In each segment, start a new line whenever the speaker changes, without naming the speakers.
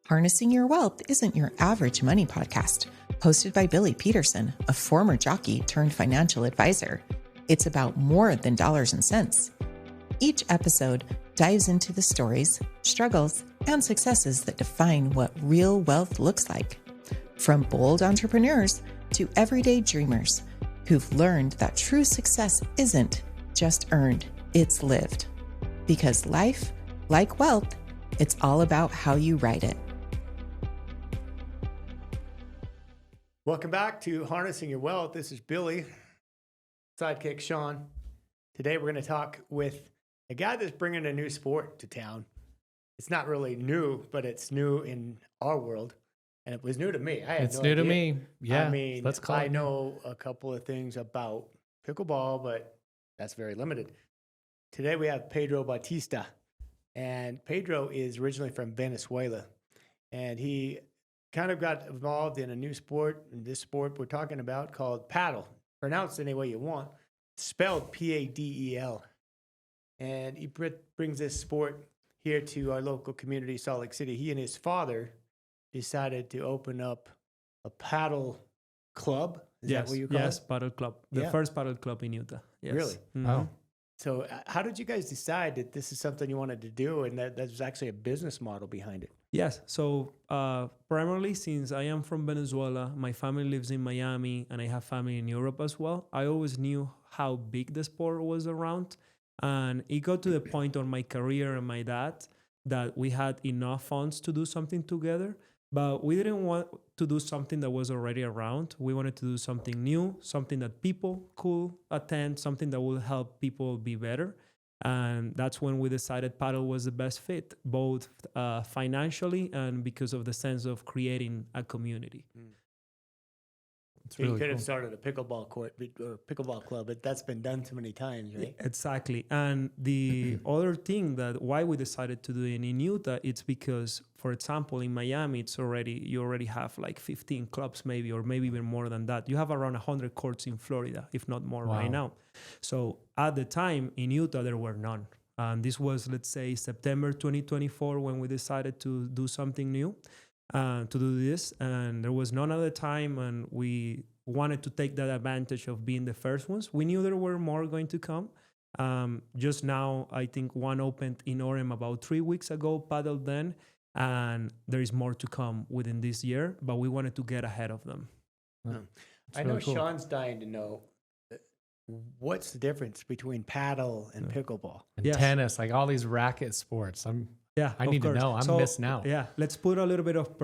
Harnessing Your Wealth isn't your average money podcast, hosted by Billy Peterson, a former jockey turned financial advisor. It's about more than dollars and cents. Each episode dives into the stories, struggles, and successes that define what real wealth looks like. From bold entrepreneurs to everyday dreamers who've learned that true success isn't just earned, it's lived. Because life, like wealth, it's all about how you ride it.
Welcome back to Harnessing Your Wealth. This is Billy, sidekick Shaun. Today we're going to talk with a guy that's bringing a new sport to town. It's not really new, but it's new in our world. And it was new to me.
It's new to me. Yeah.
I mean, I know a couple of things about pickleball, but that's very limited. Today we have Pedro Bautista. And Pedro is originally from Venezuela. And he kind of got involved in a new sport, in this sport we're talking about called paddle. Pronounced any way you want. Spelled P-A-D-E-L. And he brings this sport here to our local community, Salt Lake City. He and his father decided to open up a paddle club. Is that what you call it?
Yes, paddle club. The first paddle club in Utah. Yes.
Really?
Mm-hmm.
Oh.
So how did you guys decide that this is something you wanted to do and that there's actually a business model behind it?
Yes. So primarily since I am from Venezuela, my family lives in Miami and I have family in Europe as well. I always knew how big the sport was around. And it got to the point on my career and my dad that we had enough funds to do something together. But we didn't want to do something that was already around. We wanted to do something new, something that people could attend, something that will help people be better. And that's when we decided paddle was the best fit, both financially and because of the sense of creating a community.
So you could have started a pickleball court or pickleball club, but that's been done too many times, right?
Exactly. And the other thing that why we decided to do it in Utah, it's because, for example, in Miami, you already have like 15 clubs maybe, or maybe even more than that. You have around 100 courts in Florida, if not more right now. So at the time in Utah, there were none. And this was, let's say, September 2024 when we decided to do something new. To do this, and there was none at the time, and we wanted to take that advantage of being the first ones. We knew there were more going to come. Just now, I think one opened in Orem about 3 weeks ago, Paddle Den, and there is more to come within this year, but we wanted to get ahead of them.
I know cool. Shaun's dying to know what's the difference between paddle and pickleball
and tennis, like all these racket sports. I need to know. I'm missing out.
Yeah, let's put a little bit of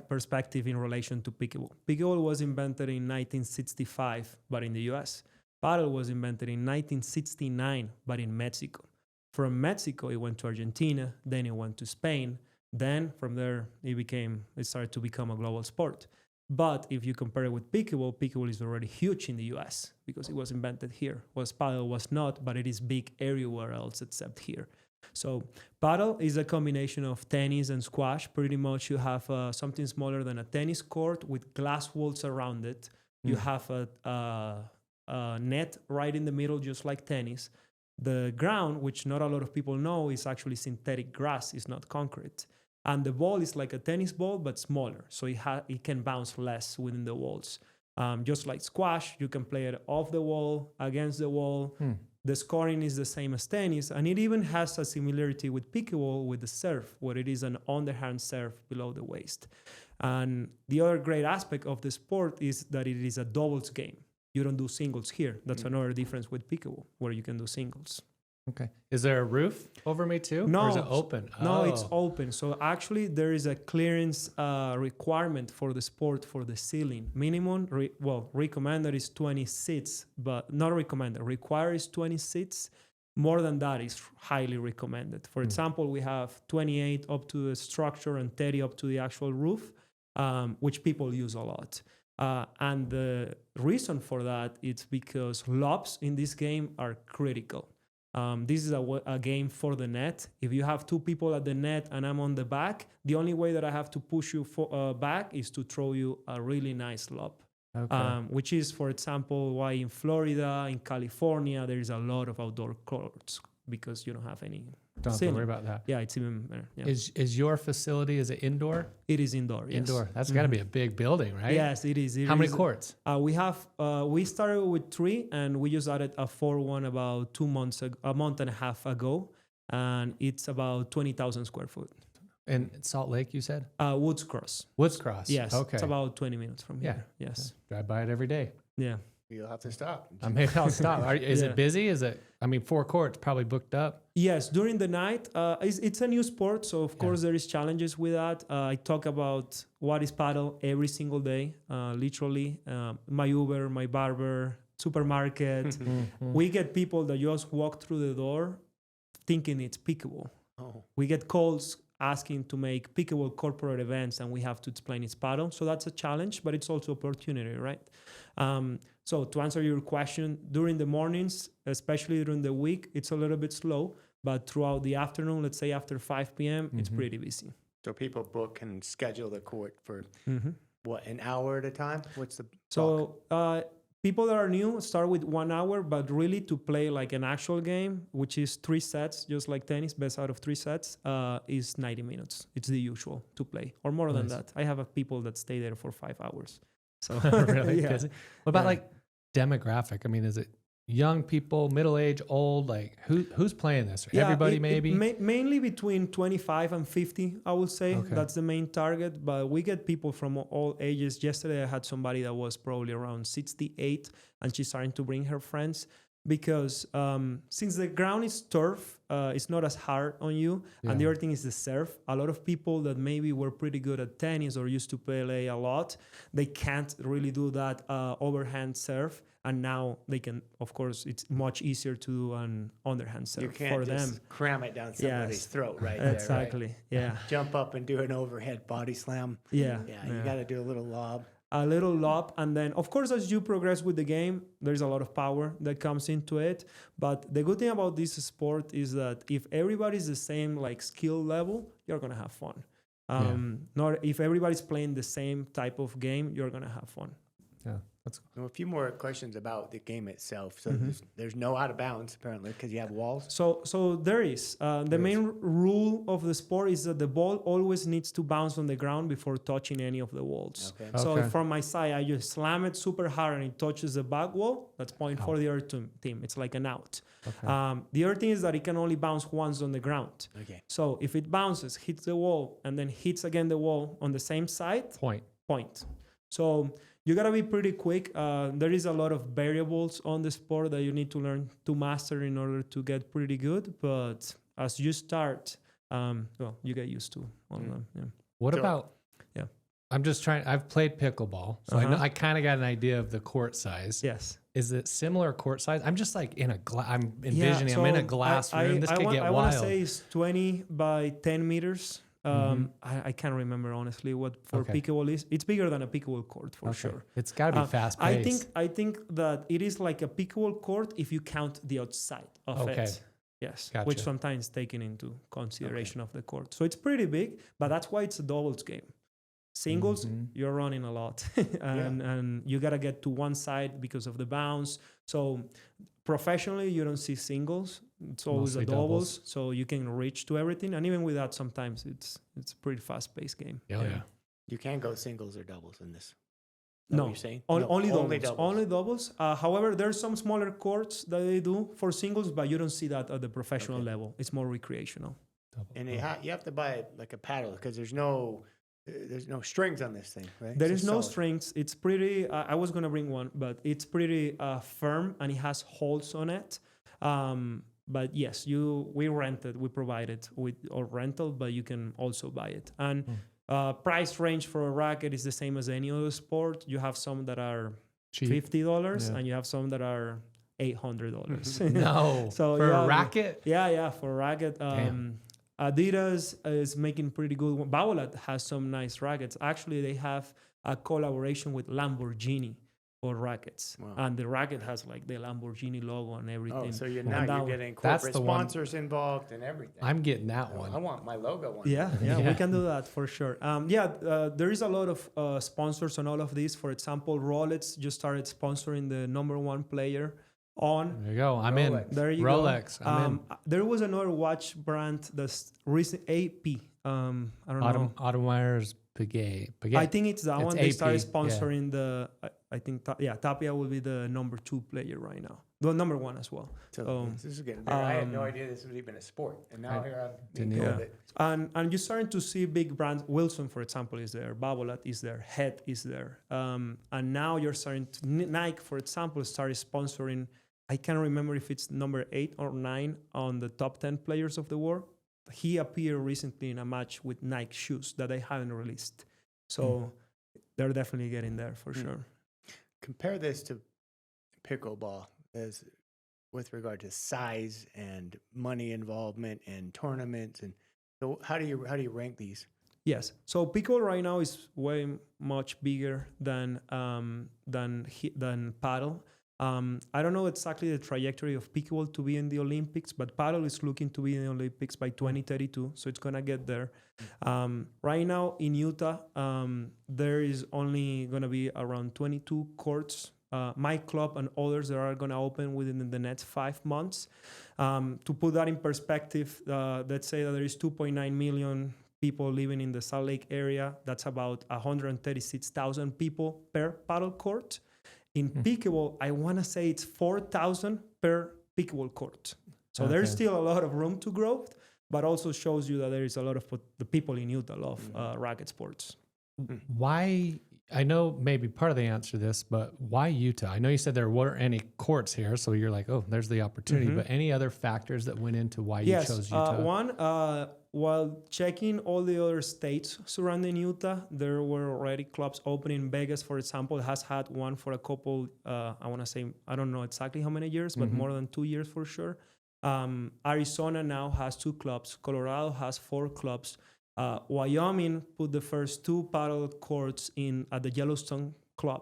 perspective in relation to pickleball. Pickleball was invented in 1965, but in the US. Paddle was invented in 1969, but in Mexico. From Mexico, it went to Argentina, then it went to Spain. Then from there, it started to become a global sport. But if you compare it with pickleball is already huge in the US because it was invented here. Whereas paddle was not, but it is big everywhere else except here. So paddle is a combination of tennis and squash. Pretty much you have something smaller than a tennis court with glass walls around it. You have a net right in the middle, just like tennis. The ground, which not a lot of people know, is actually synthetic grass. It's not concrete. And the ball is like a tennis ball, but smaller. So it can bounce less within the walls. Just like squash, you can play it off the wall, against the wall. The scoring is the same as tennis, and it even has a similarity with pickleball with the serve, where it is an underhand serve below the waist. And the other great aspect of the sport is that it is a doubles game. You don't do singles here. That's another difference with pickleball, where you can do singles.
Okay. Is there a roof over me too?
No.
Or is it open?
No, it's open. So actually there is a clearance requirement for the sport for the ceiling. Minimum, recommended is 20 seats, but not recommended. Required is 20 seats. More than that is highly recommended. For example, we have 28 up to the structure and 30 up to the actual roof, which people use a lot. And the reason for that is because lobs in this game are critical. This is a game for the net. If you have two people at the net and I'm on the back, the only way that I have to push you back is to throw you a really nice lob. Okay. Which is, for example, why in Florida, in California, there is a lot of outdoor courts because you don't have any
Don't have to worry about that.
Yeah, it's even better. Yeah.
Is your facility, is it indoor?
It is indoor. Yes.
Indoor. That's got to be a big building, right?
Yes, it is.
How many courts?
We started with 3, and we just added a 4th one about 2 months ago, a month and a half ago, and it's about 20,000 square foot.
In Salt Lake, you said?
Woods Cross.
Woods Cross.
Yes.
Okay.
It's about 20 minutes from here.
Yeah.
Yes.
Drive by it every day.
Yeah.
You'll have to stop.
Maybe I'll stop. Is it busy? Is it? 4 courts probably booked up.
Yes, during the night. It's a new sport, so of course there is challenges with that. I talk about what is paddle every single day, literally. My Uber, my barber, supermarket. We get people that just walk through the door thinking it's pickleball.
Oh.
We get calls asking to make pickleball corporate events, and we have to explain it's paddle. So that's a challenge, but it's also opportunity, right? So to answer your question, during the mornings, especially during the week, it's a little bit slow, but throughout the afternoon, let's say after 5 p.m., it's pretty busy.
So people book and schedule the court for what, an hour at a time? What's the
people that are new start with 1 hour, but really to play like an actual game, which is 3 sets, just like tennis, best out of 3 sets, is 90 minutes. It's the usual to play, or more than that. I have people that stay there for 5 hours. So
really busy. What about like demographic? Is it young people, middle age, old? Like who's playing this? Everybody maybe?
Mainly between 25 and 50, I would say.
Okay.
That's the main target. But we get people from all ages. Yesterday I had somebody that was probably around 68, and she's starting to bring her friends. Because since the ground is turf, it's not as hard on you. Yeah. And the other thing is the serve. A lot of people that maybe were pretty good at tennis or used to play a lot, they can't really do that overhand serve. And now they can, of course, it's much easier to do an underhand serve
you can't
for
just
them.
Cram it down somebody's throat right
exactly.
there. Right?
Yeah.
Jump up and do an overhead body slam.
Yeah.
You got to do a little lob.
A little lob, and then of course as you progress with the game, there's a lot of power that comes into it. But the good thing about this sport is that if everybody's the same like skill level, you're gonna have fun. Not if everybody's playing the same type of game, you're gonna have fun.
Yeah, that's cool.
A few more questions about the game itself. So there's no out of bounds apparently because you have walls.
So there is the main rule of the sport is that the ball always needs to bounce on the ground before touching any of the walls.
Okay.
So if from my side I just slam it super hard and it touches the back wall, that's point for the other team. It's like an out. Okay. The other thing is that it can only bounce once on the ground.
Okay.
So if it bounces, hits the wall, and then hits again the wall on the same side, point. So you gotta be pretty quick. There is a lot of variables on the sport that you need to learn to master in order to get pretty good. But as you start, you get used to all of them. Yeah.
What about?
Yeah.
I'm just trying. I've played pickleball, so I know I kind of got an idea of the court size.
Yes.
Is it similar court size? I'm just like in a I'm envisioning. I'm in a glass room. This could get wild.
I want to say it's 20 by 10 meters. I can't remember honestly what pickleball is. It's bigger than a pickleball court for sure.
It's got to be fast paced.
I think that it is like a pickleball court if you count the outside of it. Yes,
gotcha.
Which sometimes taken into consideration of the court. So it's pretty big, but that's why it's a doubles game. Singles, you're running a lot, and you gotta get to one side because of the bounce. So professionally, you don't see singles. It's always a doubles, so you can reach to everything. And even with that, sometimes it's a pretty fast-paced game.
Yeah.
You can't go singles or doubles in this.
No,
you're saying?
Only doubles. Only doubles. However, there's some smaller courts that they do for singles, but you don't see that at the professional level. It's more recreational.
And you have to buy like a paddle because there's no strings on this thing, right?
There is no strings. It's pretty. I was gonna bring one, but it's pretty firm and it has holes on it. But yes, we provide it with our rental, but you can also buy it. And price range for a racket is the same as any other sport. You have some that are $50 and you have some that are $800.
No, so for a racket?
Yeah, for a racket. Adidas is making pretty good. Babolat has some nice rackets. Actually, they have a collaboration with Lamborghini for rackets. Wow. And the racket has like the Lamborghini logo and everything.
Oh, so you're getting corporate sponsors involved and everything.
I'm getting that one.
I want my logo one.
Yeah, we can do that for sure. There is a lot of sponsors on all of these. For example, Rolex just started sponsoring the number one player On.
There you go. I'm
Rolex.
in.
There you
Rolex.
go.
I'm in.
There was another watch brand that's recent AP. I don't know.
Audemars Piguet.
I think it's that
It's
one. They started
AP,
sponsoring the. I think Tapia will be the number 2 player right now. The number 1 as well.
So this is getting better. I had no idea this was even a sport, and now here I'm being
Didn't
told
either.
it.
And you're starting to see big brands. Wilson, for example, is there. Babolat is there. Head is there. And now you're starting to Nike, for example, started sponsoring. I can't remember if it's number 8 or 9 on the top 10 players of the world. He appeared recently in a match with Nike shoes that they haven't released. So they're definitely getting there for sure.
Compare this to pickleball as with regard to size and money involvement and tournaments, and so how do you rank these?
Yes. So pickleball right now is way much bigger than paddle. I don't know exactly the trajectory of pickleball to be in the Olympics, but paddle is looking to be in the Olympics by 2032, so it's gonna get there. Right now in Utah, there is only gonna be around 22 courts. My club and others that are gonna open within the next 5 months. To put that in perspective, let's say that there is 2.9 million people living in the Salt Lake area. That's about 136,000 people per paddle court. In pickleball, I want to say it's 4,000 per pickleball court. So there's still a lot of room to grow, but also shows you that there is a lot of the people in Utah love racket sports.
Why? I know maybe part of the answer to this, but why Utah? I know you said there weren't any courts here, so you're like, oh, there's the opportunity. But any other factors that went into why you chose Utah?
One, while checking all the other states surrounding Utah, there were already clubs open in Vegas, for example, has had one for a couple, I want to say, I don't know exactly how many years, but more than 2 years for sure. Arizona now has 2 clubs. Colorado has 4 clubs. Wyoming put the first 2 paddle courts in at the Yellowstone Club.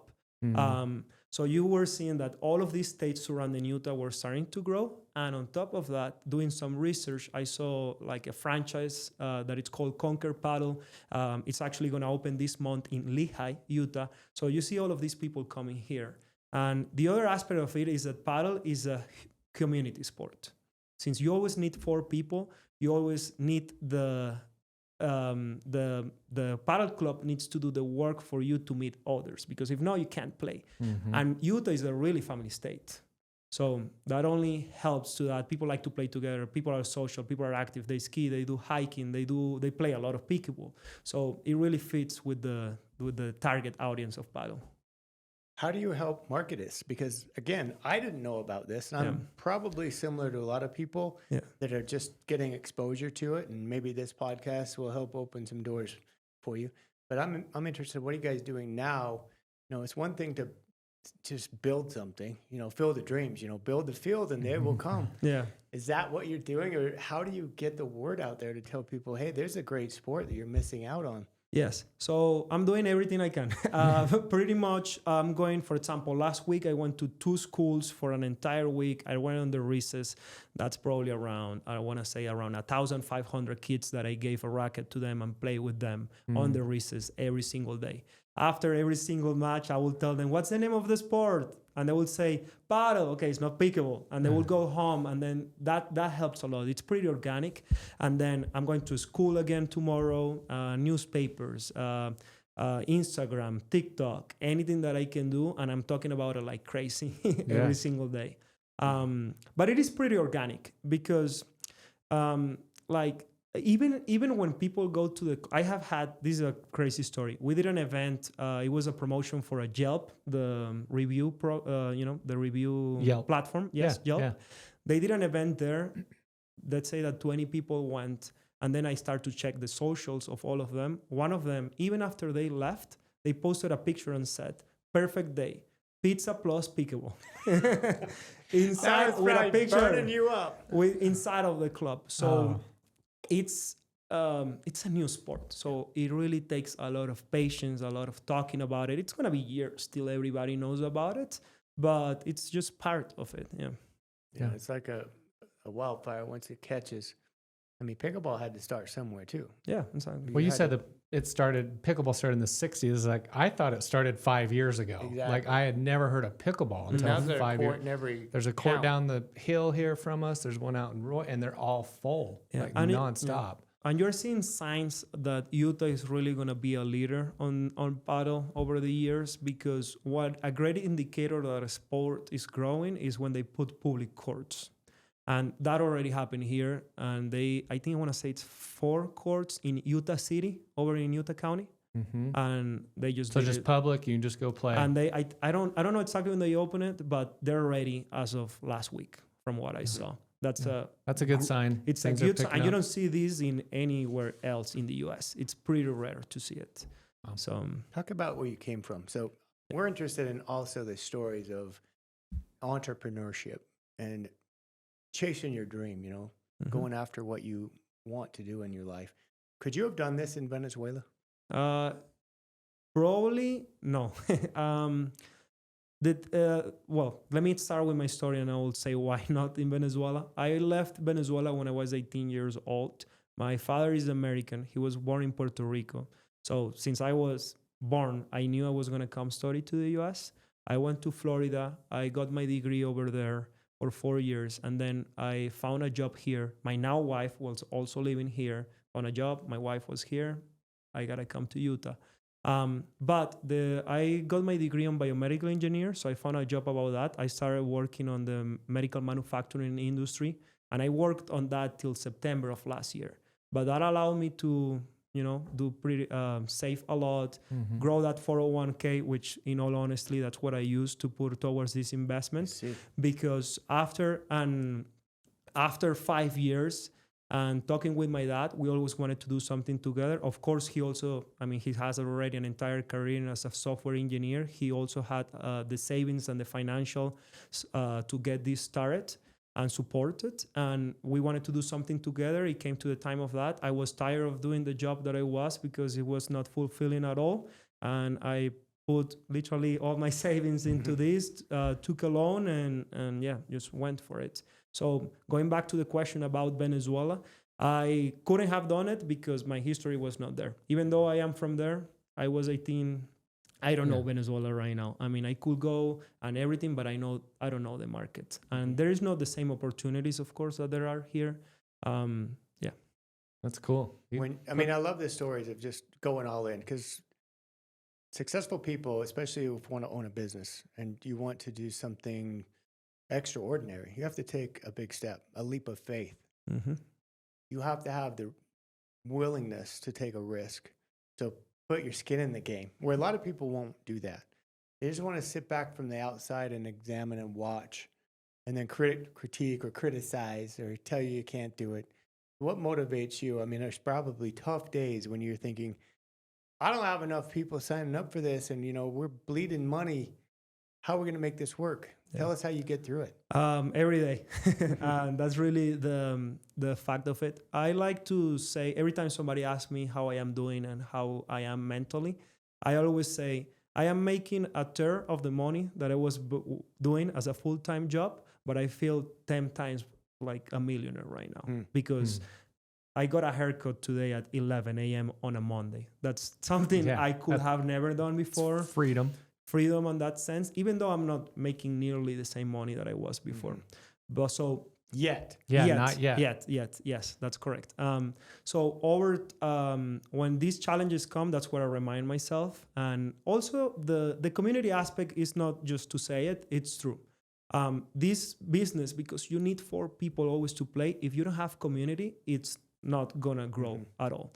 So you were seeing that all of these states surrounding Utah were starting to grow. And on top of that, doing some research, I saw like a franchise that it's called Conquer Paddle. It's actually going to open this month in Lehi, Utah. So you see all of these people coming here. And the other aspect of it is that paddle is a community sport. Since you always need 4 people, you always need the paddle club needs to do the work for you to meet others, because if not, you can't play. And Utah is a really family state. So that only helps to that. People like to play together. People are social. People are active. They ski. They do hiking. They play a lot of pickleball. So it really fits with the target audience of paddle.
How do you help market this? Because again, I didn't know about this. And I'm probably similar to a lot of people that are just getting exposure to it. And maybe this podcast will help open some doors for you. But I'm interested. What are you guys doing now? You know, it's one thing to just build something, you know, fill the dreams, you know, build the field and they will come.
Yeah.
Is that what you're doing? Or how do you get the word out there to tell people, hey, there's a great sport that you're missing out on?
Yes. So I'm doing everything I can. Pretty much I'm going, for example, last week I went to 2 schools for an entire week. I went on the recess. That's probably around, I want to say around 1,500 kids that I gave a racket to them and play with them on the recess every single day. After every single match, I will tell them, what's the name of the sport? And they will say, paddle. Okay, it's not pickleball. And they will go home. And then that helps a lot. It's pretty organic. And then I'm going to school again tomorrow, newspapers, Instagram, TikTok, anything that I can do. And I'm talking about it like crazy every single day. But it is pretty organic because even when people go to I have had, this is a crazy story. We did an event. It was a promotion for a Yelp, the review the review platform. Yes, Yelp. Yeah. They did an event there. Let's say that 20 people went, and then I start to check the socials of all of them. One of them, even after they left, they posted a picture and said, "Perfect day, pizza plus pickleball." Inside with a picture,
burning you up
inside of the club. So. It's a new sport, so it really takes a lot of patience, a lot of talking about it. It's gonna be years till everybody knows about it, but it's just part of it.
Yeah. It's like a wildfire once it catches. I mean, pickleball had to start somewhere too.
Yeah, exactly.
Well, you said the pickleball started in the 60s. Like I thought it started 5 years ago.
Exactly.
Like I had never heard of pickleball until
Now there's a
5
court
years.
in every
There's a court
town.
down the hill here from us. There's one out in Roy, and they're all full, like
and
nonstop.
And you're seeing signs that Utah is really going to be a leader on paddle over the years, because what a great indicator that a sport is growing is when they put public courts. And that already happened here. And I think I want to say it's 4 courts in Utah City, over in Utah County.
Mm-hmm.
And they just
So just public, you can just go play.
And I don't know exactly when they open it, but they're ready as of last week, from what I saw. That's
a good sign.
It's a
Things are
good sign.
picking
You
up.
don't see this in anywhere else in the U.S. It's pretty rare to see it. So
Talk about where you came from. So we're interested in also the stories of entrepreneurship and chasing your dream, going after what you want to do in your life. Could you have done this in Venezuela?
Probably no. Well, let me start with my story, and I will say why not in Venezuela. I left Venezuela when I was 18 years old. My father is American. He was born in Puerto Rico. So since I was born, I knew I was going to come study to the U.S. I went to Florida. I got my degree over there for 4 years, and then I found a job here. My now wife was also living here. Found a job. My wife was here. I got to come to Utah. But I got my degree on biomedical engineer, so I found a job about that. I started working on the medical manufacturing industry, and I worked on that till September of last year. But that allowed me to, do pretty save a lot, grow that 401k, which, in all honesty, that's what I used to put towards this investment. Because after 5 years. And talking with my dad, we always wanted to do something together. Of course, he also, he has already an entire career as a software engineer. He also had the savings and the financial to get this started and supported. And we wanted to do something together. It came to the time of that. I was tired of doing the job that I was, because it was not fulfilling at all. And I put literally all my savings into this, took a loan, and just went for it. So going back to the question about Venezuela, I couldn't have done it because my history was not there. Even though I am from there, I was 18. I don't know Venezuela right now. I could go and everything, but I don't know the market. And there is not the same opportunities, of course, that there are here.
That's cool.
I love the stories of just going all in, because successful people, especially if you want to own a business and you want to do something extraordinary, you have to take a big step, a leap of faith. You have to have the willingness to take a risk, to put your skin in the game, where a lot of people won't do that. They just want to sit back from the outside and examine and watch, and then critique or criticize or tell you can't do it. What motivates you? There's probably tough days when you're thinking, I don't have enough people signing up for this, and we're bleeding money. How are we going to make this work? Tell us how you get through it.
Every day. And that's really the fact of it. I like to say, every time somebody asks me how I am doing and how I am mentally, I always say, I am making a third of the money that I was doing as a full-time job, but I feel 10 times like a millionaire right now because I got a haircut today at 11 a.m. on a Monday. That's something I could have never done before. Freedom in that sense, even though I'm not making nearly the same money that I was before. But so
Yet.
Not yet.
Yes, that's correct. So when these challenges come, that's where I remind myself. And also the community aspect is not just to say it, it's true. This business, because you need 4 people always to play, if you don't have community, it's not gonna grow at all.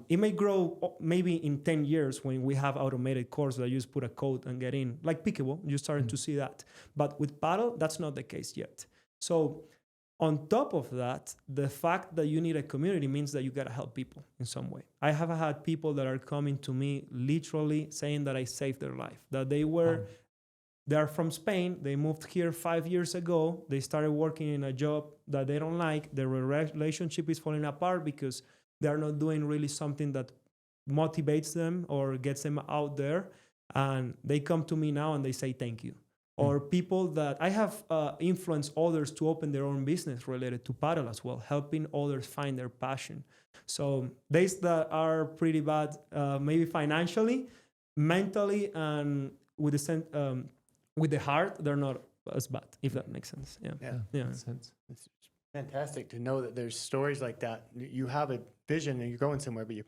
It may grow maybe in 10 years when we have automated courts that you just put a code and get in, like pickleball, you're starting to see that. But with paddle, that's not the case yet. So on top of that, the fact that you need a community means that you got to help people in some way. I have had people that are coming to me literally saying that I saved their life, that they're from Spain. They moved here 5 years ago. They started working in a job that they don't like. Their relationship is falling apart because they're not doing really something that motivates them or gets them out there. And they come to me now and they say, thank you. or people that I have influenced others to open their own business related to paddle as well, helping others find their passion. So days that are pretty bad, maybe financially, mentally, and with the heart, they're not as bad, if that makes sense. Yeah.
Makes sense.
It's fantastic to know that there's stories like that. You have a vision and you're going somewhere, but you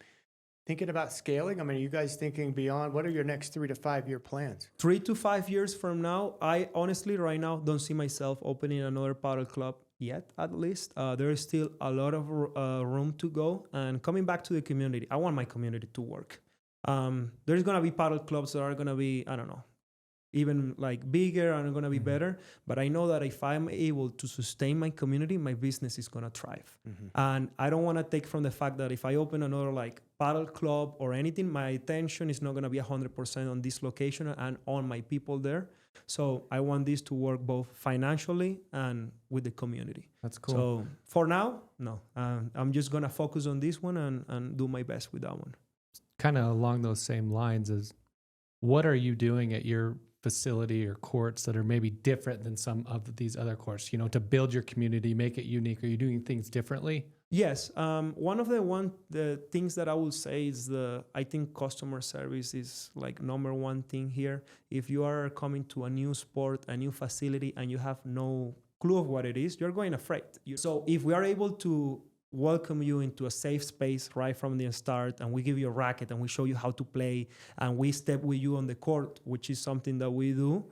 thinking about scaling. I mean, are you guys thinking beyond? What are your next 3 to 5 year plans?
3 to 5 years from now, I honestly right now don't see myself opening another paddle club yet, at least. There is still a lot of room to go. And coming back to the community, I want my community to work. There's going to be paddle clubs that are going to be, I don't know, even like bigger and going to be better. But I know that if I'm able to sustain my community, my business is going to thrive. And I don't want to take from the fact that if I open another like paddle club or anything, my attention is not going to be 100% on this location and on my people there. So I want this to work both financially and with the community.
That's cool.
So for now, no. I'm just going to focus on this one and do my best with that one.
Kind of along those same lines is, what are you doing at your facility or courts that are maybe different than some of these other courts, to build your community, make it unique? Are you doing things differently?
Yes. One of the things that I will say is I think customer service is like number one thing here. If you are coming to a new sport, a new facility, and you have no clue of what it is, you're going afraid. So if we are able to welcome you into a safe space right from the start, and we give you a racket and we show you how to play, and we step with you on the court, which is something that we do,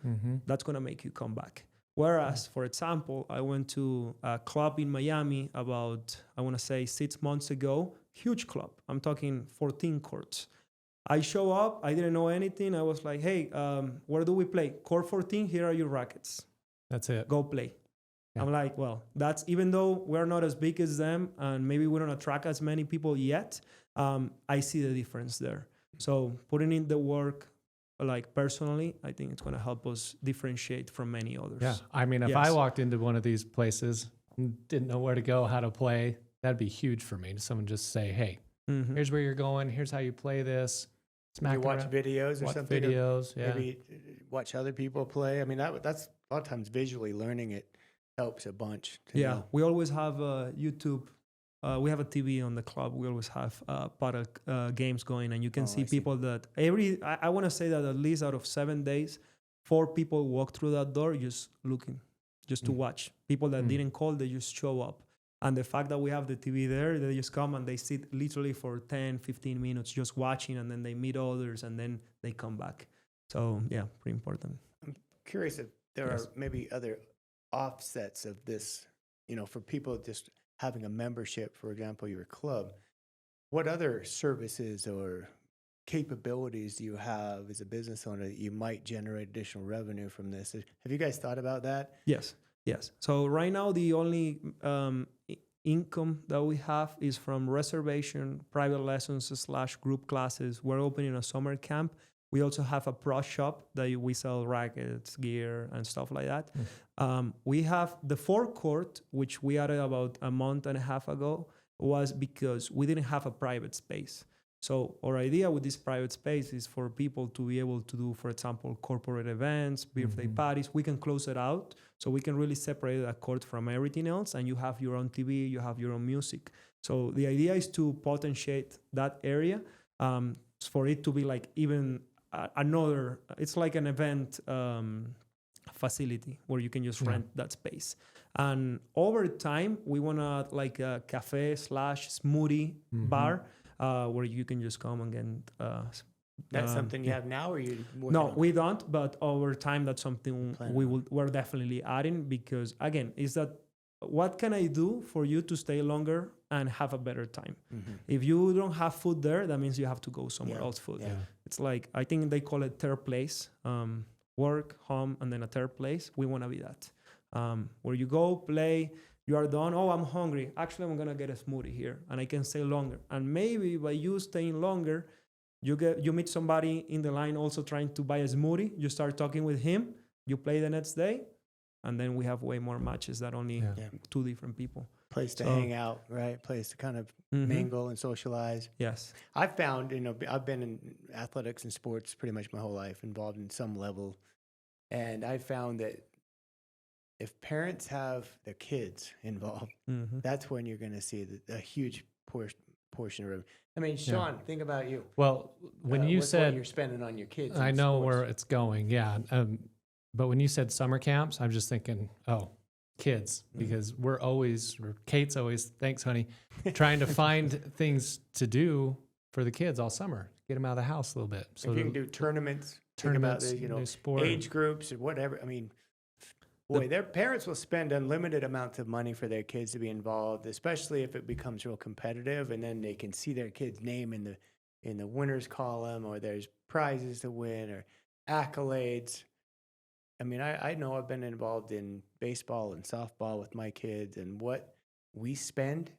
that's going to make you come back. Whereas, for example, I went to a club in Miami about, I want to say 6 months ago, huge club. I'm talking 14 courts. I show up, I didn't know anything. I was like, hey, where do we play? Court 14, here are your rackets.
That's it.
Go play.
Yeah.
I'm like, well, that's, even though we're not as big as them and maybe we don't attract as many people yet, I see the difference there. So putting in the work, like personally, I think it's going to help us differentiate from many others.
Yeah. I mean, if I walked into one of these places and didn't know where to go, how to play, that'd be huge for me. Someone just say, hey, here's where you're going. Here's how you play this.
You watch videos or something.
Videos, yeah.
Maybe watch other people play. I mean, that's a lot of times visually learning it helps a bunch.
Yeah, we always have YouTube. We have a TV on the club. We always have paddle games going, and you can see people that I want to say that at least out of 7 days, 4 people walk through that door just looking, just to watch. People that didn't call, they just show up. And the fact that we have the TV there, they just come and they sit literally for 10, 15 minutes just watching, and then they meet others, and then they come back. So, yeah, pretty important.
I'm curious if there are maybe other offsets of this, for people just having a membership, for example, your club. What other services or capabilities do you have as a business owner that you might generate additional revenue from this? Have you guys thought about that?
Yes. So right now, the only income that we have is from reservation, private lessons / group classes. We're opening a summer camp. We also have a pro shop that we sell rackets, gear, and stuff like that. We have the forecourt, which we added about a month and a half ago, was because we didn't have a private space. So our idea with this private space is for people to be able to do, for example, corporate events, birthday parties. We can close it out, so we can really separate that court from everything else, and you have your own TV, you have your own music. So the idea is to potentiate that area for it to be like even another, it's like an event facility where you can just rent that space. And over time, we want to like a cafe / smoothie bar where you can just come and get.
That's something you have now, or you?
No, we don't. But over time, that's something we're definitely adding, because again, is that what can I do for you to stay longer and have a better time? If you don't have food there, that means you have to go somewhere else food. Yeah. It's like, I think they call it third place, work, home, and then a third place. We want to be that. Where you go, play, you are done. Oh, I'm hungry. Actually, I'm going to get a smoothie here, and I can stay longer. And maybe by you staying longer, you meet somebody in the line also trying to buy a smoothie. You start talking with him. You play the next day. And then we have way more matches than only 2 different people.
Place to hang out, right? Place to kind of mingle and socialize.
Yes.
I've found, I've been in athletics and sports pretty much my whole life, involved in some level And I found that if parents have their kids involved,
Mm-hmm.
that's when you're going to see a huge portion of it. I mean, Shaun, think about you.
Well, when you
What's
said
what you're spending on your kids.
I
in
know
sports.
where it's going. Yeah. But when you said summer camps, I'm just thinking, oh, kids, because Kate's always, thanks, honey, trying to find things to do for the kids all summer. Get them out of the house a little bit. So
if you can do tournaments,
tournaments,
think about
new
the,
sport.
age groups or whatever. I mean, boy, their parents will spend unlimited amounts of money for their kids to be involved, especially if it becomes real competitive, and then they can see their kid's name in the winners column, or there's prizes to win or accolades. I mean, I know I've been involved in baseball and softball with my kids, and what we spend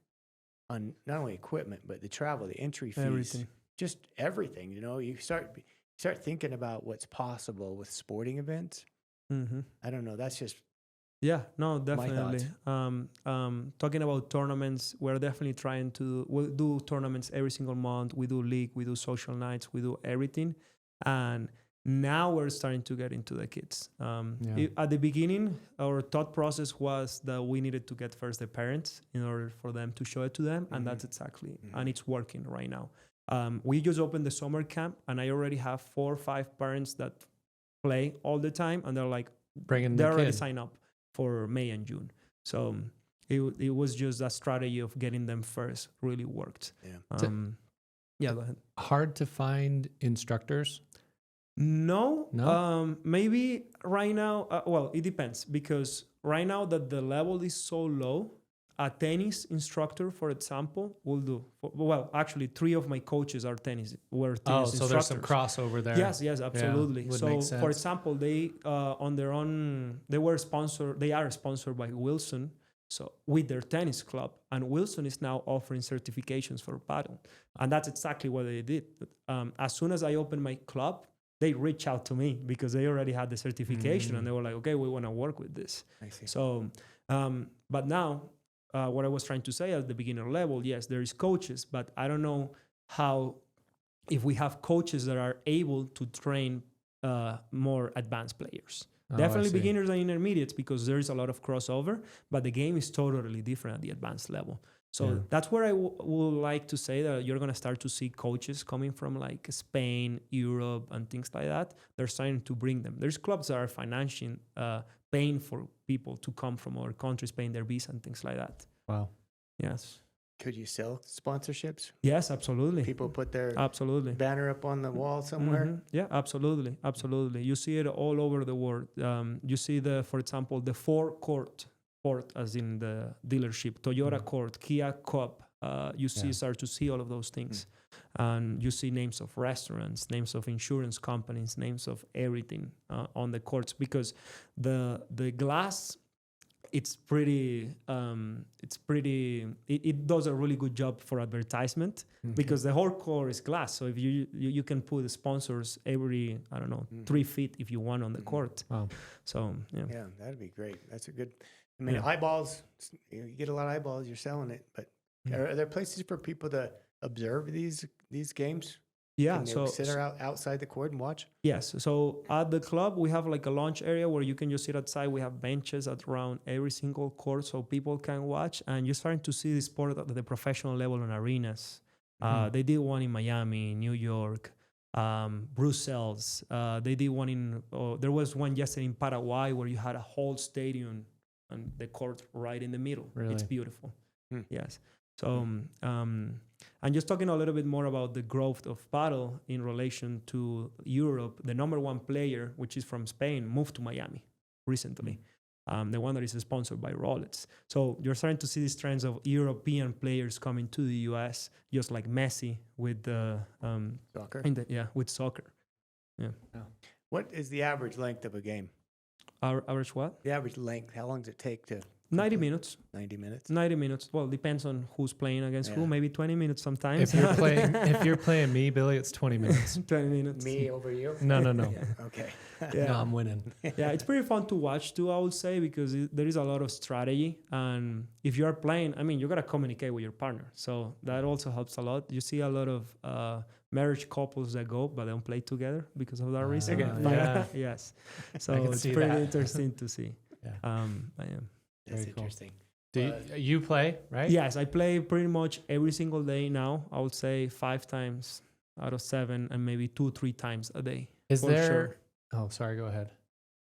on not only equipment, but the travel, the entry fees,
Everything.
just everything. You know, you start thinking about what's possible with sporting events.
Mm-hmm.
I don't know. That's just
Yeah, no, definitely.
thoughts.
Talking about tournaments, we're definitely we'll do tournaments every single month. We do league, we do social nights, we do everything. And now we're starting to get into the kids. At the beginning, our thought process was that we needed to get first the parents in order for them to show it to them. And that's exactly, and it's working right now. We just opened the summer camp, and I already have 4 or 5 parents that play all the time. And they're like,
Bringing
they
the
already
kid.
signed up for May and June. So it was just a strategy of getting them first really worked.
Yeah.
Yeah, go ahead.
Hard to find instructors.
No.
No?
Maybe right now, well, it depends, because right now that the level is so low, a tennis instructor, for example, will do. Well, actually, 3 of my coaches are tennis instructors.
So there's some crossover there.
Yes, absolutely.
would
So,
make sense.
for example, they on their own, they are sponsored by Wilson, so with their tennis club, and Wilson is now offering certifications for paddle, and that's exactly what they did. As soon as I opened my club, they reached out to me because they already had the certification, and they were like, "Okay, we want to work with this."
I see.
So, but now. What I was trying to say at the beginner level, yes, there is coaches, but I don't know if we have coaches that are able to train more advanced players.
Oh,
Definitely
I see.
beginners and intermediates, because there is a lot of crossover, but the game is totally different at the advanced level. So that's where I would like to say that you're going to start to see coaches coming from like Spain, Europe, and things like that. They're starting to bring them. There's clubs that are financing, paying for people to come from other countries, paying their visa and things like that.
Wow.
Yes.
Could you sell sponsorships?
Yes, absolutely.
People put their
Absolutely.
banner up on the wall somewhere.
Mhm. Yeah, absolutely. You see it all over the world. You see for example, the forecourt, as in the dealership, Toyota Court, Kia Cup. Start to see all of those things, and you see names of restaurants, names of insurance companies, names of everything on the courts, because the glass. It does a really good job for advertisement, because the whole core is glass. So if you can put the sponsors every, 3 feet if you want on the court.
Wow.
So, yeah.
Yeah, that'd be great. That's a good, eyeballs, you get a lot of eyeballs, you're selling it, but are there places for people to observe these games?
Yeah.
Can they sit outside the court and watch?
Yes. So at the club, we have like a launch area where you can just sit outside. We have benches around every single court so people can watch. And you're starting to see the sport at the professional level in arenas. They did one in Miami, New York, Brussels. They did one there was one yesterday in Paraguay where you had a whole stadium and the court right in the middle.
Really?
It's beautiful. Yes. So, and just talking a little bit more about the growth of paddle in relation to Europe, the number 1 player, which is from Spain, moved to Miami recently. The one that is sponsored by Rolex. So you're starting to see these trends of European players coming to the US, just like Messi with the
Soccer?
with soccer. Yeah.
What is the average length of a game?
Average what?
The average length, how long does it take to
90 minutes.
90 minutes?
90 minutes. Well, depends on who's playing against who. Maybe 20 minutes sometimes.
If you're playing me, Billy, it's 20 minutes.
20 minutes.
Me over you?
No.
Yeah, okay.
No, I'm winning.
Yeah, it's pretty fun to watch too, I would say, because there is a lot of strategy. And if you are playing, you got to communicate with your partner. So that also helps a lot. You see a lot of marriage couples that go, but they don't play together because of that reason.
Yeah.
Yes.
I
So
can
it's
see
pretty
that.
interesting to see.
Yeah.
I am.
That's
Very cool.
interesting.
Do you play, right?
Yes, I play pretty much every single day now. I would say 5 times out of 7 and maybe 2-3 times a day.
Is
for
there?
sure.
Oh, sorry. Go ahead.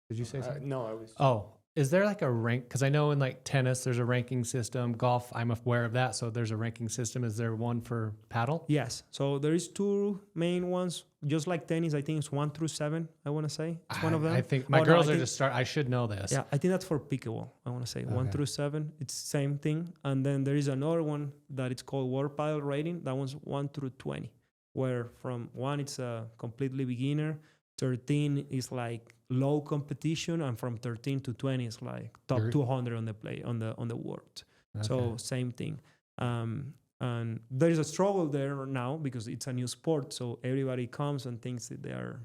Did you say something?
No, I was.
Oh, is there like a rank? Because I know in like tennis, there's a ranking system. Golf, I'm aware of that. So there's a ranking system. Is there one for paddle?
Yes. So there is 2 main ones. Just like tennis, I think it's 1 through 7. I want to say it's one of them.
I think my girls are just start. I should know this.
Yeah, I think that's for pickleball. I want to say 1
Okay.
through 7. It's same thing. And then there is another one that it's called World Padel Rating. That one's 1 through 20, where from 1 it's a completely beginner. 13 is like low competition, and from 13 to 20 is like top 200 on the world.
Okay.
So same thing. And there is a struggle there now because it's a new sport. So everybody comes and thinks that they are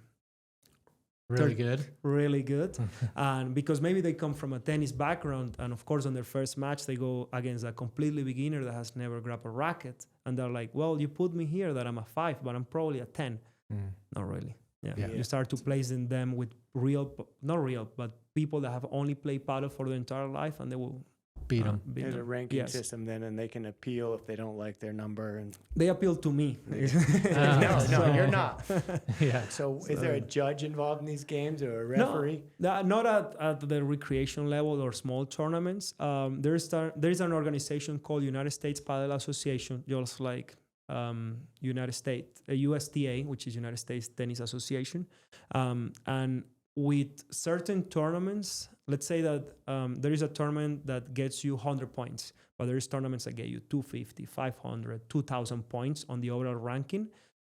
really good.
really good. And because maybe they come from a tennis background, and of course on their first match they go against a completely beginner that has never grabbed a racket, and they're like, well, you put me here that I'm a 5, but I'm probably a 10. Not really. Yeah. You start to placing them with but people that have only played paddle for their entire life, and they will
beat them.
There's a ranking system then, and they can appeal if they don't like their number. And
they appeal to me.
No, you're not.
Yeah.
So is there a judge involved in these games or a referee?
No, not at the recreation level or small tournaments. There is an organization called United States Padel Association, just like United States, USTA, which is United States Tennis Association. And with certain tournaments, let's say that there is a tournament that gets you 100 points, but there is tournaments that get you 250, 500, 2,000 points on the overall ranking.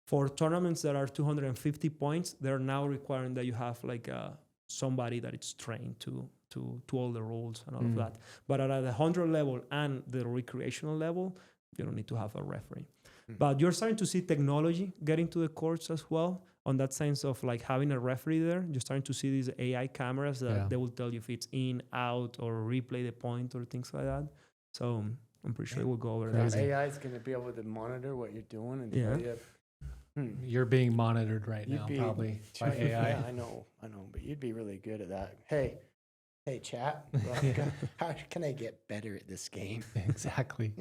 For tournaments that are 250 points, they're now requiring that you have like somebody that is trained to all the rules and all of that. But at the 100 level and the recreational level, you don't need to have a referee. But you're starting to see technology get into the courts as well, on that sense of like having a referee there. You're starting to see these AI cameras that they will tell you if it's in, out, or replay the point or things like that. So I'm pretty sure we'll go over that.
AI is going to be able to monitor what you're doing and tell you.
You're being monitored right now, probably by AI.
Yeah, I know, but you'd be really good at that. Hey, chat. How can I get better at this game?
Exactly.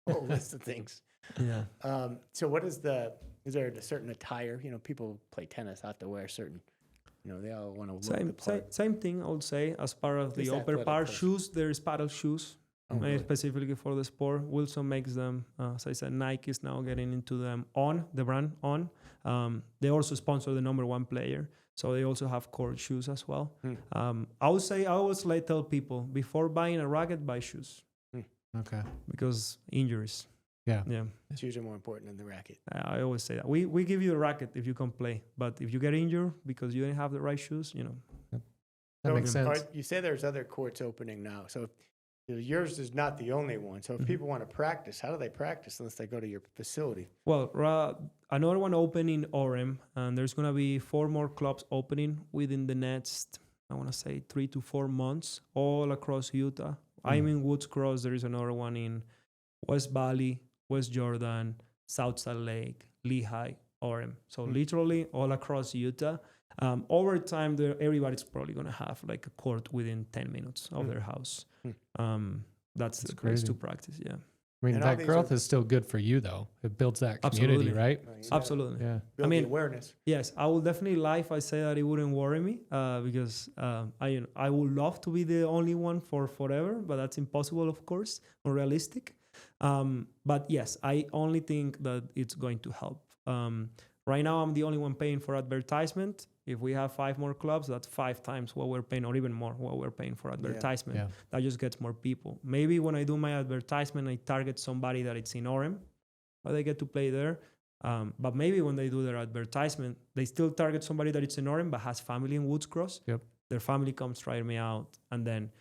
A whole list of things.
Yeah.
So what is there a certain attire? People play tennis, have to wear certain, they all want to look the part.
Same thing, I would say. As part of the upper part shoes, there's paddle shoes made specifically for the sport. Wilson makes them. As I said, Nike is now getting into them. The brand On. They also sponsor the #1 player. So they also have court shoes as well. I would say, I always tell people, before buying a racket, buy shoes.
Okay.
Because injuries.
Yeah.
Shoes are more important than the racket.
I always say that. We give you a racket if you can play, but if you get injured because you didn't have the right shoes,
That makes sense.
You say there's other courts opening now. So yours is not the only one. So if people want to practice, how do they practice unless they go to your facility?
Well, another one open in Orem, and there's going to be 4 more clubs opening within the next, I want to say 3 to 4 months, all across Utah. I'm in Woods Cross. There is another one in West Valley, West Jordan, South Salt Lake, Lehigh, Orem. So literally all across Utah. Over time, everybody's probably going to have like a court within 10 minutes of their house. That's the place to practice, yeah.
I mean, that growth is still good for you, though. It builds that community, right?
Absolutely.
Yeah.
Build the awareness.
Yes, I will definitely lie if I say that it wouldn't worry me because I would love to be the only one for forever, but that's impossible, of course, unrealistic. But yes, I only think that it's going to help. Right now, I'm the only one paying for advertisement. If we have 5 more clubs, that's 5 times what we're paying, or even more what we're paying for advertisement. Yeah. That just gets more people. Maybe when I do my advertisement, I target somebody that it's in Orem, but they get to play there. But maybe when they do their advertisement, they still target somebody that it's in Orem, but has family in Woods Cross.
Yep.
Their family comes try me out, and then,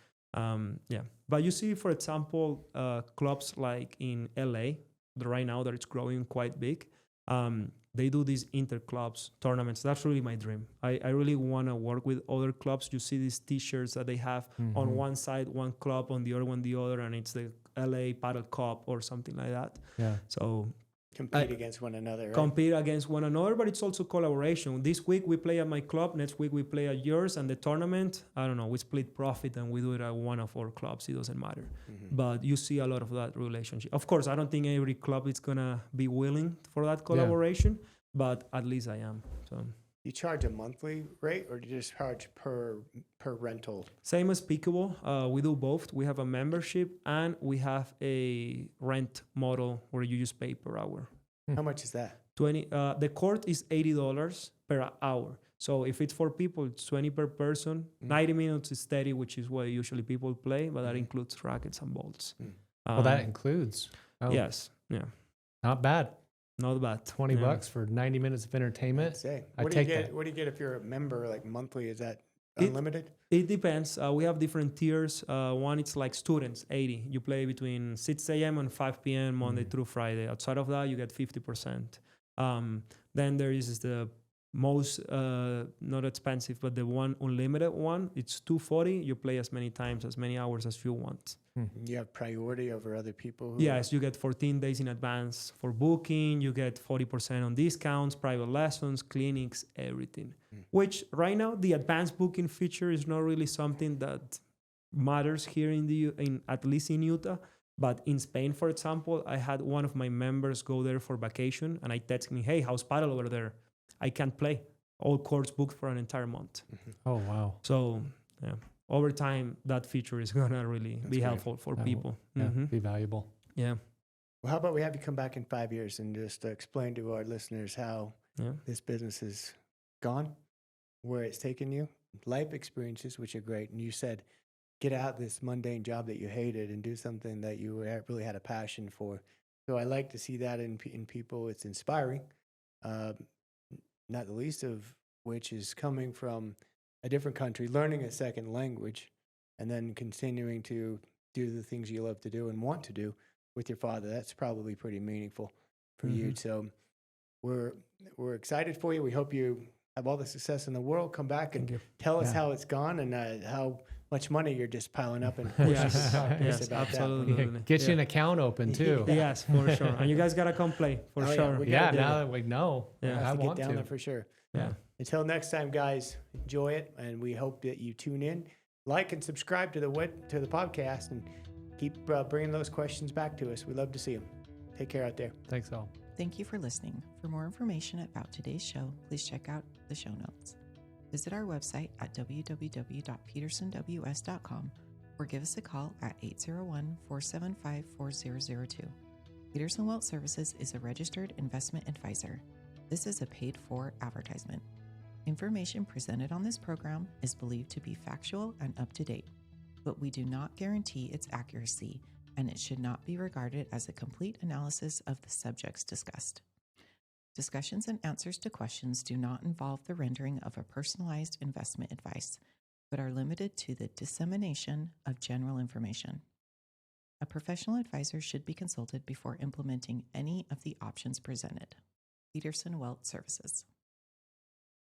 But you see, for example, clubs like in LA, right now that it's growing quite big. They do these inter-clubs tournaments. That's really my dream. I really want to work with other clubs. You see these T-shirts that they have on one side, one club, on the other one, the other, and it's the LA Padel Cup or something like that.
Yeah.
So
compete against one another, right?
Compete against one another, but it's also collaboration. This week we play at my club, next week we play at yours, and the tournament, I don't know, we split profit and we do it at one of our clubs. It doesn't matter. But you see a lot of that relationship. Of course, I don't think every club is going to be willing for that collaboration, but at least I am. So
You charge a monthly rate, or do you just charge per rental?
same as pickleball. We do both. We have a membership and we have a rent model where you just pay per hour.
How much is that?
The court is $80 per hour. So if it's for people, it's 20 per person. 90 minutes is 30, which is what usually people play, but that includes rackets and balls.
Well, that includes. Oh,
Yes. Yeah.
Not bad.
Not bad.
$20 for 90 minutes of entertainment.
Say,
I
what do you
take
get?
that.
What do you get if you're a member, like monthly? Is that
It-
unlimited?
It depends. We have different tiers. One, it's like students, 80. You play between 6 a.m. and 5 p.m. Monday through Friday. Outside of that, you get 50%. Then there is the most, not expensive, but the one unlimited one. It's $240. You play as many times, as many hours as you want.
You have priority over other people? Who
Yes, you get 14 days in advance for booking. You get 40% on discounts, private lessons, clinics, everything. Which right now, the advanced booking feature is not really something that matters here at least in Utah. But in Spain, for example, I had one of my members go there for vacation, and I text me, "Hey, how's paddle over there? I can't play. All courts booked for an entire month."
Oh, wow.
So, yeah. Over time, that feature is going to really be
great.
helpful for people.
Yeah, be valuable.
Yeah.
Well, how about we have you come back in 5 years and just explain to our listeners how this business has gone, where it's taken you, life experiences, which are great. And you said, get out this mundane job that you hated and do something that you really had a passion for. So I like to see that in people. It's inspiring, not the least of which is coming from a different country, learning a second language, and then continuing to do the things you love to do and want to do with your father. That's probably pretty meaningful for you. So we're excited for you. We hope you have all the success in the world. Come back and tell us how it's gone and how much money you're just piling up. And
Yes, absolutely.
Get you an account open too.
Yes, for sure. And you guys got to come play for
Oh, yeah,
sure.
we
Yeah,
gotta do
now
it.
that we know,
Yeah.
I
Have to
want
get down
to.
there for sure.
Yeah.
Until next time, guys, enjoy it, and we hope that you tune in, like and subscribe to the podcast, and keep bringing those questions back to us. We love to see them. Take care out there.
Thanks all.
Thank you for listening. For more information about today's show, please check out the show notes. Visit our website at www.petersonws.com or give us a call at 801-475-4002. Peterson Wealth Services is a registered investment advisor. This is a paid-for advertisement. Information presented on this program is believed to be factual and up-to-date, but we do not guarantee its accuracy, and it should not be regarded as a complete analysis of the subjects discussed. Discussions and answers to questions do not involve the rendering of a personalized investment advice, but are limited to the dissemination of general information. A professional advisor should be consulted before implementing any of the options presented. Peterson Wealth Services.